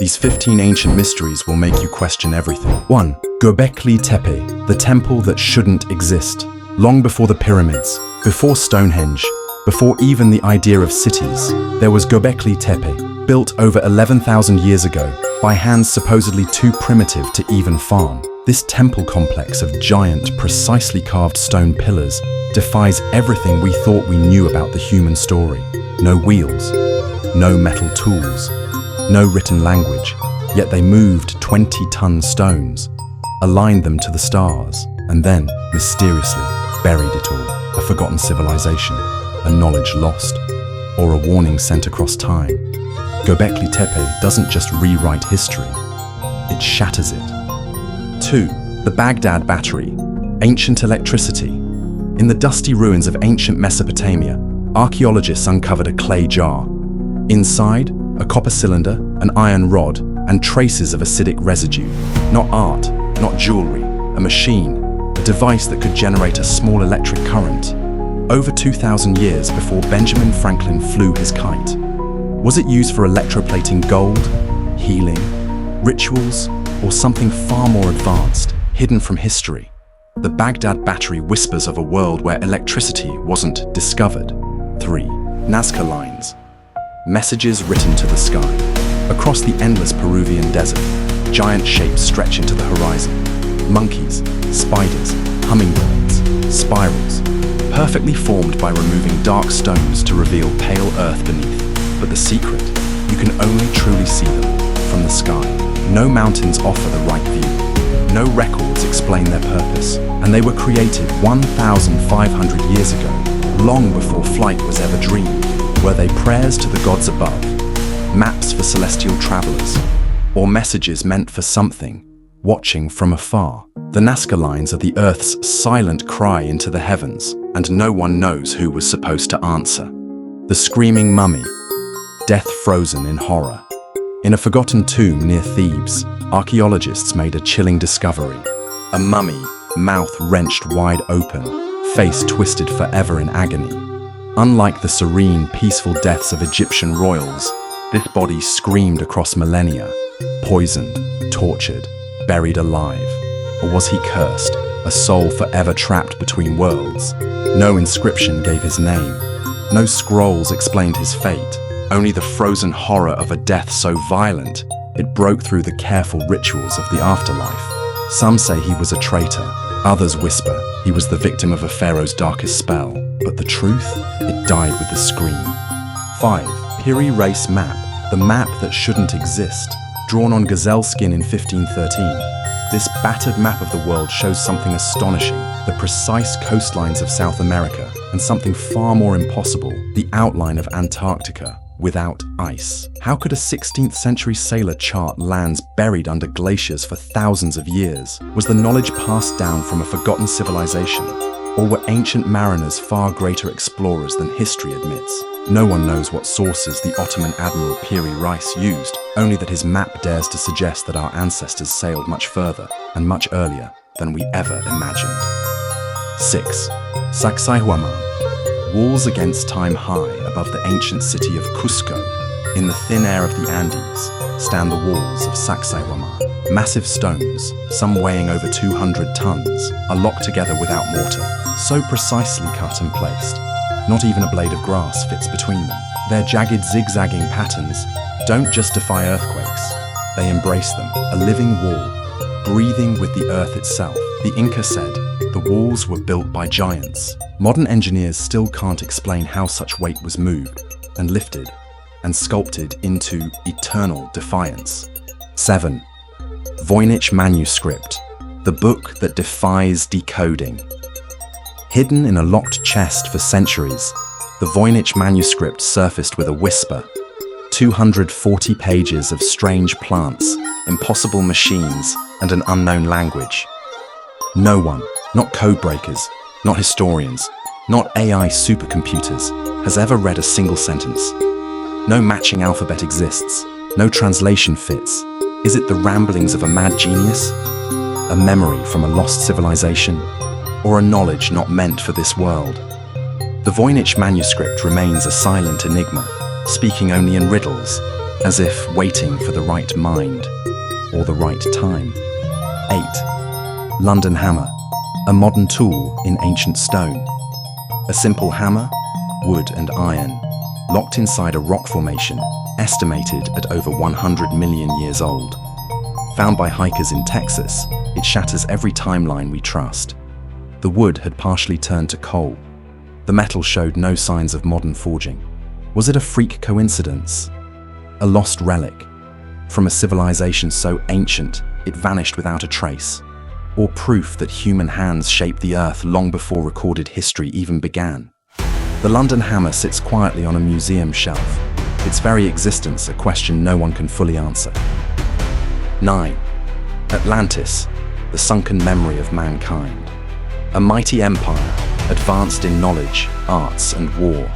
These 15 ancient mysteries will make you question everything. 1. Göbekli Tepe, the temple that shouldn't exist. Long before the pyramids, before Stonehenge, before even the idea of cities, there was Göbekli Tepe, built over 11,000 years ago by hands supposedly too primitive to even farm. This temple complex of giant, precisely carved stone pillars defies everything we thought we knew about the human story. No wheels, no metal tools, no written language, yet they moved 20-ton stones, aligned them to the stars, and then, mysteriously, buried it all. A forgotten civilization, a knowledge lost, or a warning sent across time. Göbekli Tepe doesn't just rewrite history, it shatters it. 2. The Baghdad Battery, ancient electricity. In the dusty ruins of ancient Mesopotamia, archaeologists uncovered a clay jar. Inside, a copper cylinder, an iron rod, and traces of acidic residue. Not art, not jewelry, a machine, a device that could generate a small electric current. Over 2,000 years before Benjamin Franklin flew his kite. Was it used for electroplating gold, healing, rituals, or something far more advanced, hidden from history? The Baghdad Battery whispers of a world where electricity wasn't discovered. 3. Nazca Lines. Messages written to the sky. Across the endless Peruvian desert, giant shapes stretch into the horizon. Monkeys, spiders, hummingbirds, spirals, perfectly formed by removing dark stones to reveal pale earth beneath. But the secret, you can only truly see them from the sky. No mountains offer the right view. No records explain their purpose. And they were created 1,500 years ago, long before flight was ever dreamed. Were they prayers to the gods above, maps for celestial travelers, or messages meant for something watching from afar? The Nazca Lines are the Earth's silent cry into the heavens, and no one knows who was supposed to answer. The Screaming Mummy, death frozen in horror. In a forgotten tomb near Thebes, archaeologists made a chilling discovery. A mummy, mouth wrenched wide open, face twisted forever in agony. Unlike the serene, peaceful deaths of Egyptian royals, this body screamed across millennia, poisoned, tortured, buried alive. Or was he cursed, a soul forever trapped between worlds? No inscription gave his name. No scrolls explained his fate. Only the frozen horror of a death so violent, it broke through the careful rituals of the afterlife. Some say he was a traitor. Others whisper he was the victim of a pharaoh's darkest spell. But the truth? It died with a scream. 5. Piri Reis Map, the map that shouldn't exist. Drawn on gazelle skin in 1513. This battered map of the world shows something astonishing, the precise coastlines of South America, and something far more impossible, the outline of Antarctica, without ice. How could a 16th century sailor chart lands buried under glaciers for thousands of years? Was the knowledge passed down from a forgotten civilization? Or were ancient mariners far greater explorers than history admits? No one knows what sources the Ottoman Admiral Piri Reis used, only that his map dares to suggest that our ancestors sailed much further and much earlier than we ever imagined. 6. Sacsayhuaman. Walls against time high above the ancient city of Cusco. In the thin air of the Andes stand the walls of Sacsayhuaman. Massive stones, some weighing over 200 tons, are locked together without mortar, so precisely cut and placed. Not even a blade of grass fits between them. Their jagged zigzagging patterns don't just defy earthquakes, they embrace them, a living wall, breathing with the earth itself. The Inca said the walls were built by giants. Modern engineers still can't explain how such weight was moved and lifted and sculpted into eternal defiance. 7. Voynich Manuscript, the book that defies decoding. Hidden in a locked chest for centuries, the Voynich Manuscript surfaced with a whisper. 240 pages of strange plants, impossible machines, and an unknown language. No one, not codebreakers, not historians, not AI supercomputers, has ever read a single sentence. No matching alphabet exists, no translation fits. Is it the ramblings of a mad genius? A memory from a lost civilization? Or a knowledge not meant for this world? The Voynich Manuscript remains a silent enigma, speaking only in riddles, as if waiting for the right mind or the right time. 8. London hammer, a modern tool in ancient stone. A simple hammer, wood and iron, locked inside a rock formation estimated at over 100 million years old. Found by hikers in Texas, it shatters every timeline we trust. The wood had partially turned to coal. The metal showed no signs of modern forging. Was it a freak coincidence? A lost relic from a civilization so ancient it vanished without a trace? Or proof that human hands shaped the earth long before recorded history even began? The London hammer sits quietly on a museum shelf, its very existence a question no one can fully answer. 9. Atlantis, the sunken memory of mankind. A mighty empire, advanced in knowledge, arts and war,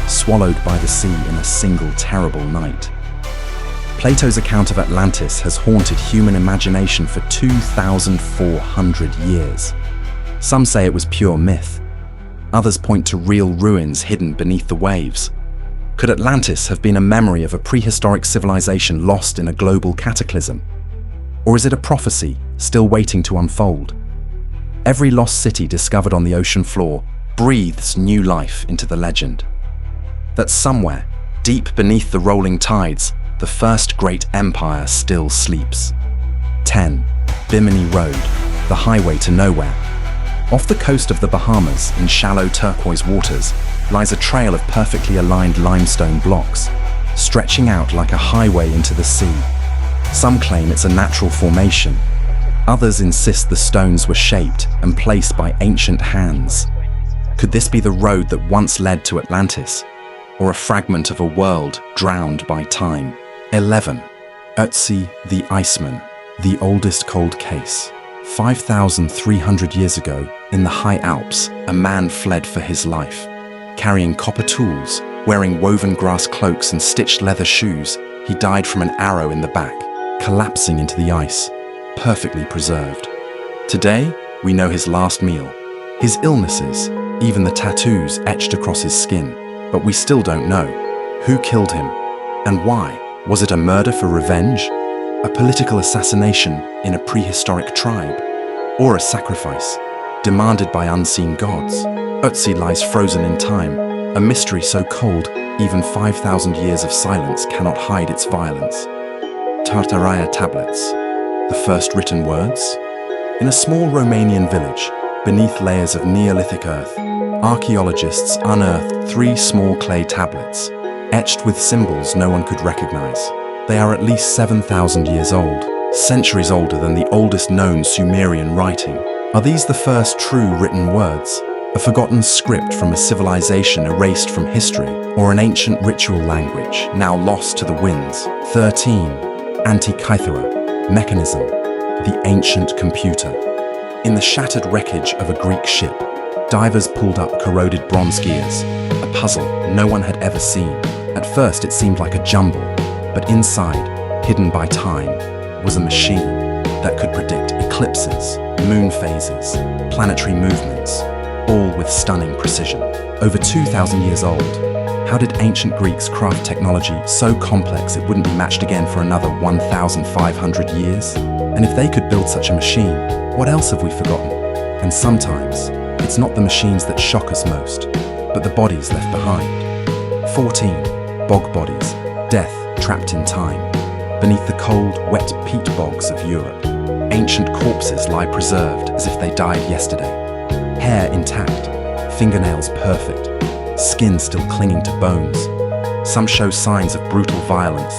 swallowed by the sea in a single terrible night. Plato's account of Atlantis has haunted human imagination for 2,400 years. Some say it was pure myth. Others point to real ruins hidden beneath the waves. Could Atlantis have been a memory of a prehistoric civilization lost in a global cataclysm? Or is it a prophecy still waiting to unfold? Every lost city discovered on the ocean floor breathes new life into the legend. That somewhere, deep beneath the rolling tides, the first great empire still sleeps. 10. Bimini Road, the highway to nowhere. Off the coast of the Bahamas, in shallow turquoise waters, lies a trail of perfectly aligned limestone blocks, stretching out like a highway into the sea. Some claim it's a natural formation. Others insist the stones were shaped and placed by ancient hands. Could this be the road that once led to Atlantis? Or a fragment of a world drowned by time? 11. Ötzi the Iceman, the oldest cold case. 5,300 years ago, in the high Alps, a man fled for his life. Carrying copper tools, wearing woven grass cloaks and stitched leather shoes, he died from an arrow in the back, collapsing into the ice, perfectly preserved. Today, we know his last meal, his illnesses, even the tattoos etched across his skin, but we still don't know who killed him and why. Was it a murder for revenge? A political assassination in a prehistoric tribe? Or a sacrifice demanded by unseen gods? Ötzi lies frozen in time, a mystery so cold even 5,000 years of silence cannot hide its violence. Tartaria tablets, the first written words? In a small Romanian village, beneath layers of Neolithic earth, archaeologists unearthed 3 small clay tablets, etched with symbols no one could recognize. They are at least 7,000 years old, centuries older than the oldest known Sumerian writing. Are these the first true written words? A forgotten script from a civilization erased from history, or an ancient ritual language now lost to the winds? 13. Antikythera, mechanism, the ancient computer. In the shattered wreckage of a Greek ship, divers pulled up corroded bronze gears, a puzzle no one had ever seen. At first it seemed like a jumble, but inside, hidden by time, was a machine that could predict eclipses, moon phases, planetary movements, all with stunning precision. Over 2,000 years old, how did ancient Greeks craft technology so complex it wouldn't be matched again for another 1,500 years? And if they could build such a machine, what else have we forgotten? And sometimes, it's not the machines that shock us most, but the bodies left behind. 14. Bog bodies, death trapped in time. Beneath the cold, wet peat bogs of Europe, ancient corpses lie preserved as if they died yesterday. Hair intact, fingernails perfect, skin still clinging to bones. Some show signs of brutal violence,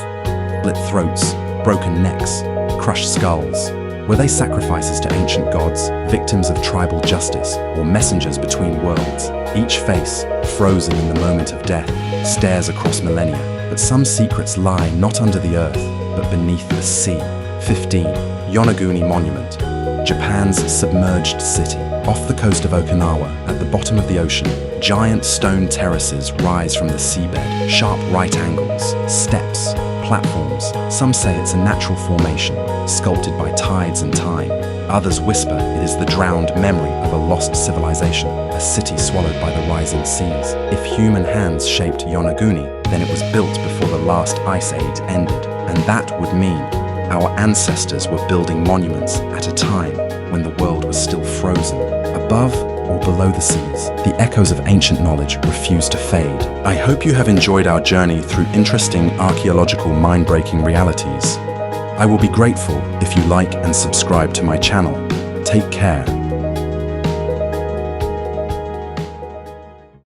split throats, broken necks, crushed skulls. Were they sacrifices to ancient gods, victims of tribal justice, or messengers between worlds? Each face, frozen in the moment of death, stares across millennia. But some secrets lie not under the earth, but beneath the sea. 15. Yonaguni Monument, Japan's submerged city. Off the coast of Okinawa, at the bottom of the ocean, giant stone terraces rise from the seabed, sharp right angles, steps, platforms. Some say it's a natural formation, sculpted by tides and time. Others whisper it is the drowned memory of a lost civilization, a city swallowed by the rising seas. If human hands shaped Yonaguni, then it was built before the last ice age ended, and that would mean our ancestors were building monuments at a time when the world was still frozen, above or below the seas. The echoes of ancient knowledge refuse to fade. I hope you have enjoyed our journey through interesting archaeological mind-breaking realities. I will be grateful if you like and subscribe to my channel. Take care.